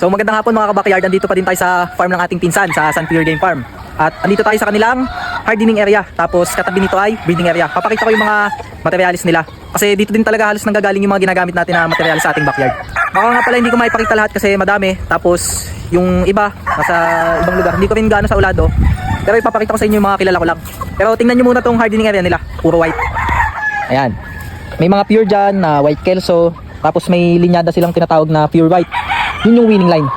So magandang hapon mga kabakyard, andito pa din tayo sa farm ng ating pinsan sa San Pure Game Farm. At andito tayo sa kanilang hardening area, tapos katabi nito ay breeding area. Papakita ko yung mga materialis nila, kasi dito din talaga halos nanggagaling yung mga ginagamit natin na materialis sa ating backyard. Baka nga pala hindi ko maipakita lahat kasi madami, tapos yung iba nasa ibang lugar, hindi ko rin gaano sa ulado, pero ipapakita ko sa inyo yung mga kilala ko lang. Pero tingnan nyo muna tong hardening area nila, puro white. Ayan, may mga pure dyan na white kelso, tapos may linyada silang tinatawag na pure white. Yun yung winning line.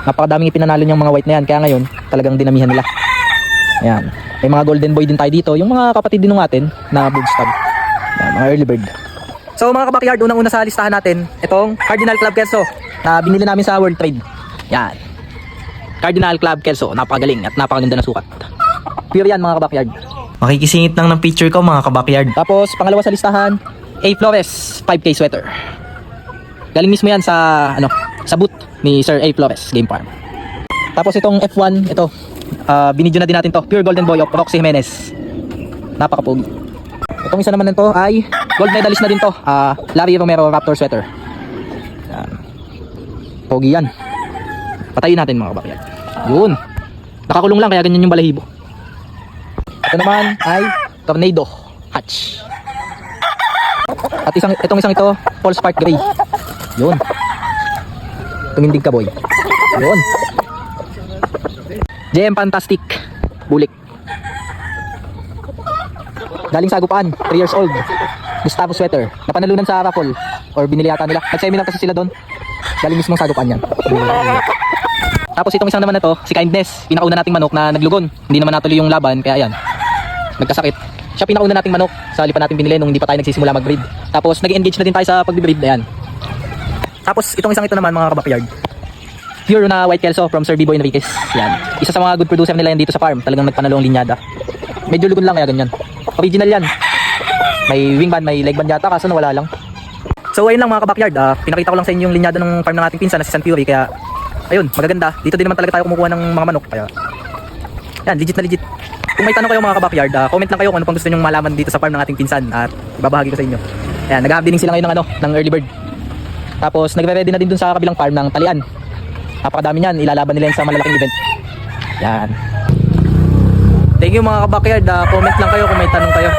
Napakadaming ipinanalo niyang mga white na yan, kaya ngayon talagang dinamihan nila. Ayan, may mga golden boy din tayo dito, yung mga kapatid din natin na bird stub. Ayan, mga early bird. So mga kabakyard, unang-una sa listahan natin itong Cardinal Club Kelso na binili namin sa World Trade. Yan, Cardinal Club Kelso, napakagaling at napakaganda na sukat. Pure yan mga kabakyard. Makikisingit lang ng picture ko mga kabakyard. Tapos pangalawa sa listahan, A. Flores 5K sweater. Galing mismo yan sa sa boot ni Sir A. Flores Game Farm. Tapos itong F1, ito binidyo na din natin to, Pure Golden Boy of Roxy Jimenez. Napakapogi. Itong isa naman nito ay gold medalist na din to, Larry Romero Raptor sweater. Yan, pogi yan. Patayin natin mga kabakyard. Yun, nakakulong lang kaya ganyan yung balahibo. Ito naman ay Tornado Hatch. At itong isang ito, Paul Spark Gray. Yun, tumindig ka boy. Yun, JM Fantastic Bulik. Galing sa Agupaan, 3 years old, Gustavo sweater. Napanalunan sa raffle, or binili yata nila. Nag-seminar kasi sila doon. Galing mismo sa Agupaan yan. Tapos itong isang naman na to, si Kindness, pinakauna nating manok na naglugon. Hindi naman natuloy yung laban, kaya yan, nagkasakit. Siya pinakauna nating manok sa lipa natin binili nung hindi pa tayo nagsisimula mag-breed. Tapos nag-engage na din tayo sa pag-breed. Ayan. Tapos itong isang ito naman mga kabakyard, pure na white kelso from Sir B-Boy Enriquez. Yan, isa sa mga good producer nila yan dito sa farm. Talagang nagpanalong linyada. Medyo lugon lang kaya ganyan. Original yan. May wingband, may legband yata, kaso nawala lang. So ayun lang mga kabakyard, pinakita ko lang sa inyo yung linyada ng farm ng ating pinsan na si San Pure. Kaya ayun, magaganda. Dito din naman talaga tayo kumukuha ng mga manok. Kaya yan, legit na legit. Kung may tanong kayo mga kabakyard, comment lang kayo kung ano pang gusto nyong malaman dito sa farm ng ating pinsan at ibabahagi ko sa inyo. Ayan, nag-happening sila ngayon ng early bird. Tapos nagre-ready na din dun sa kabilang farm ng talian. Napakadami niyan, ilalaban nila yan sa malalaking event. Yan. Thank you mga kabakyard, comment lang kayo kung may tanong kayo.